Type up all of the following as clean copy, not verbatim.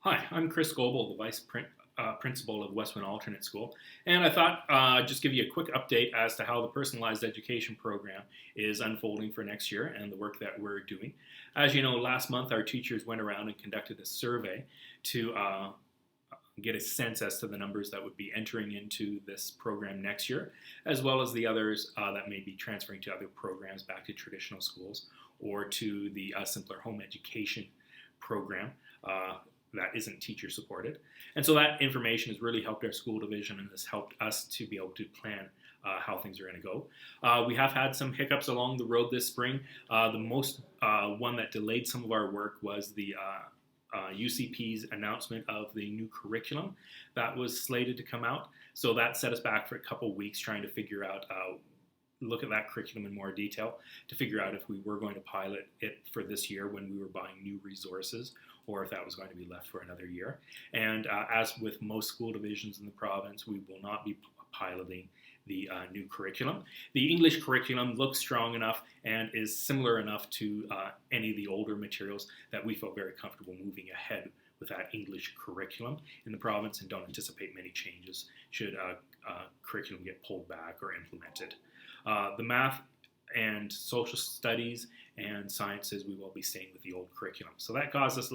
Hi, I'm Chris Goebel, the Principal of Westwind Alternate School, and I thought I'd just give you a quick update as to how the personalized education program is unfolding for next year and the work that we're doing. As you know, last month our teachers went around and conducted a survey to get a sense as to the numbers that would be entering into this program next year, as well as the others that may be transferring to other programs back to traditional schools or to the simpler home education program. That isn't teacher supported. And so that information has really helped our school division and has helped us to be able to plan how things are going to go. We have had some hiccups along the road this spring. The most one that delayed some of our work was the UCP's announcement of the new curriculum that was slated to come out. So that set us back for a couple weeks trying to figure out look at that curriculum in more detail to figure out if we were going to pilot it for this year when we were buying new resources or if that was going to be left for another year. And as with most school divisions in the province, we will not be piloting the new curriculum. The English curriculum looks strong enough and is similar enough to any of the older materials that we felt very comfortable moving ahead with that English curriculum in the province and don't anticipate many changes should curriculum get pulled back or implemented. The math and social studies and sciences, we will be staying with the old curriculum. So that caused us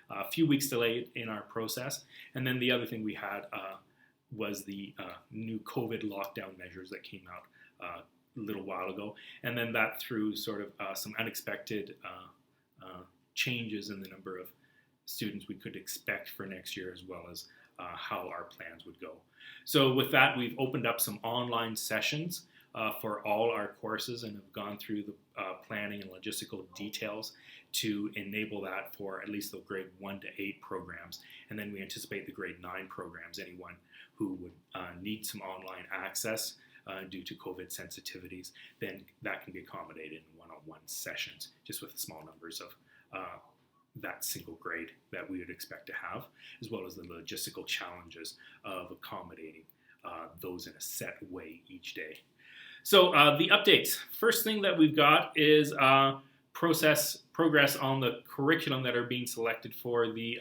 a few weeks delay in our process. And then the other thing we had was the new COVID lockdown measures that came out a little while ago. And then that threw sort of some unexpected changes in the number of students we could expect for next year, as well as how our plans would go. So with that, we've opened up some online sessions for all our courses and have gone through the planning and logistical details to enable that for at least the grade 1 to 8 programs. And then we anticipate the grade 9 programs, anyone who would need some online access due to COVID sensitivities, then that can be accommodated in one-on-one sessions, just with small numbers of that single grade that we would expect to have, as well as the logistical challenges of accommodating those in a set way each day. So the updates. First thing that we've got is progress on the curriculum that are being selected for the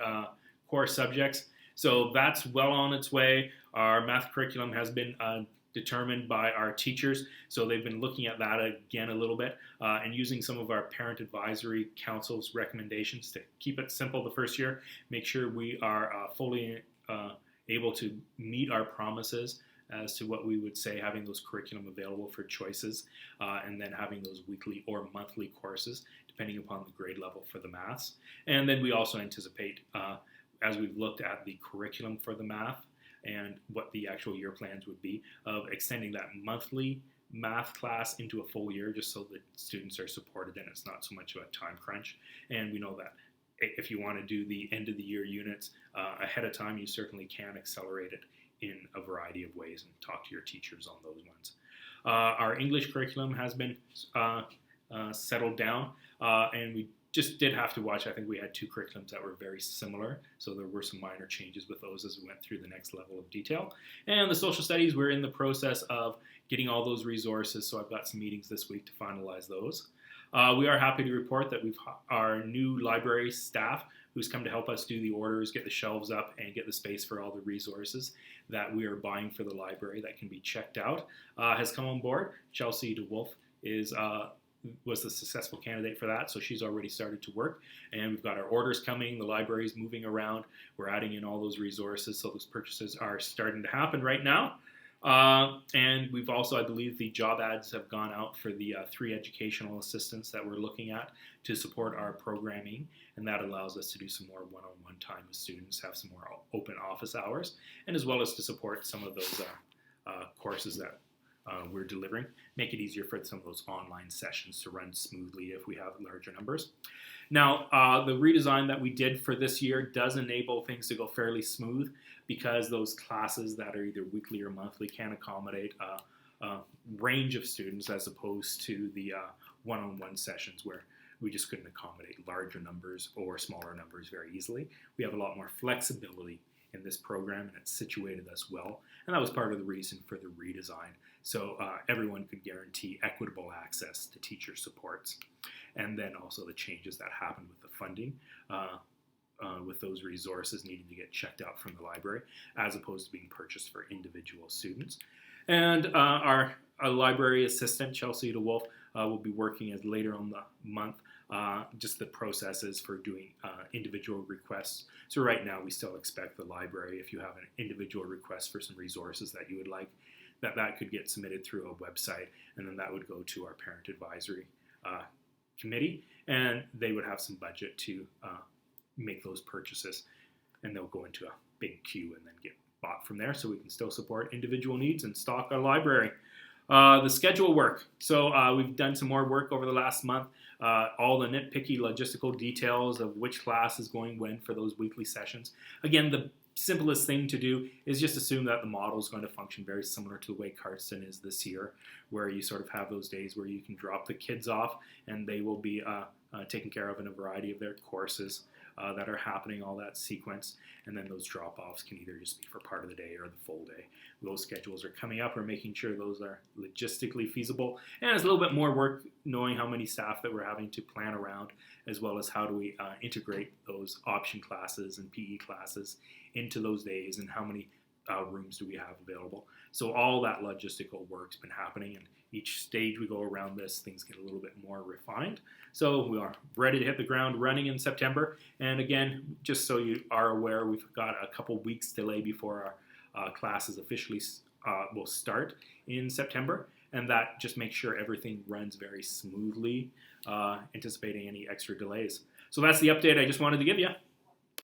core subjects. So that's well on its way. Our math curriculum has been determined by our teachers. So they've been looking at that again a little bit and using some of our parent advisory council's recommendations to keep it simple the first year, make sure we are fully able to meet our promises as to what we would say, having those curriculum available for choices, and then having those weekly or monthly courses, depending upon the grade level for the maths. And then we also anticipate, as we've looked at the curriculum for the math and what the actual year plans would be, of extending that monthly math class into a full year, just so that students are supported and it's not so much of a time crunch. And we know that if you want to do the end of the year units ahead of time, you certainly can accelerate it in a variety of ways and talk to your teachers on those ones. Our English curriculum has been settled down, and we just did have to watch. I think we had 2 curriculums that were very similar, so there were some minor changes with those as we went through the next level of detail. And the social studies, we're in the process of getting all those resources, so I've got some meetings this week to finalize those. We are happy to report that our new library staff who's come to help us do the orders, get the shelves up, and get the space for all the resources that we are buying for the library that can be checked out, has come on board. Chelsea DeWolf was the successful candidate for that, so she's already started to work. And we've got our orders coming, the library's moving around, we're adding in all those resources, so those purchases are starting to happen right now. And we've also, I believe, the job ads have gone out for the 3 educational assistants that we're looking at to support our programming, and that allows us to do some more one-on-one time with students, have some more open office hours, and as well as to support some of those courses that we're delivering, make it easier for some of those online sessions to run smoothly if we have larger numbers. Now, the redesign that we did for this year does enable things to go fairly smooth, because those classes that are either weekly or monthly can accommodate a range of students as opposed to the one-on-one sessions where we just couldn't accommodate larger numbers or smaller numbers very easily. We have a lot more flexibility in this program, and it's situated us well, and that was part of the reason for the redesign, so everyone could guarantee equitable access to teacher supports. And then also the changes that happened with the funding with those resources needing to get checked out from the library, as opposed to being purchased for individual students. And our library assistant, Chelsea DeWolf, will be working as later on the month, just the processes for doing individual requests. So right now we still expect the library, if you have an individual request for some resources that you would like, that could get submitted through a website, and then that would go to our parent advisory committee, and they would have some budget to make those purchases, and they'll go into a big queue and then get bought from there, so we can still support individual needs and stock our library. The schedule work. So we've done some more work over the last month. All the nitpicky logistical details of which class is going when for those weekly sessions. Again, the simplest thing to do is just assume that the model is going to function very similar to the way Cardston is this year, where you sort of have those days where you can drop the kids off and they will be taken care of in a variety of their courses that are happening, all that sequence, and then those drop-offs can either just be for part of the day or the full day. Those schedules are coming up. We're making sure those are logistically feasible, and it's a little bit more work knowing how many staff that we're having to plan around, as well as how do we integrate those option classes and PE classes into those days, and how many rooms do we have available. So all that logistical work's been happening, and each stage we go around this, things get a little bit more refined. So we are ready to hit the ground running in September. And again, just so you are aware, we've got a couple weeks delay before our classes officially will start in September. And that just makes sure everything runs very smoothly, anticipating any extra delays. So that's the update I just wanted to give you.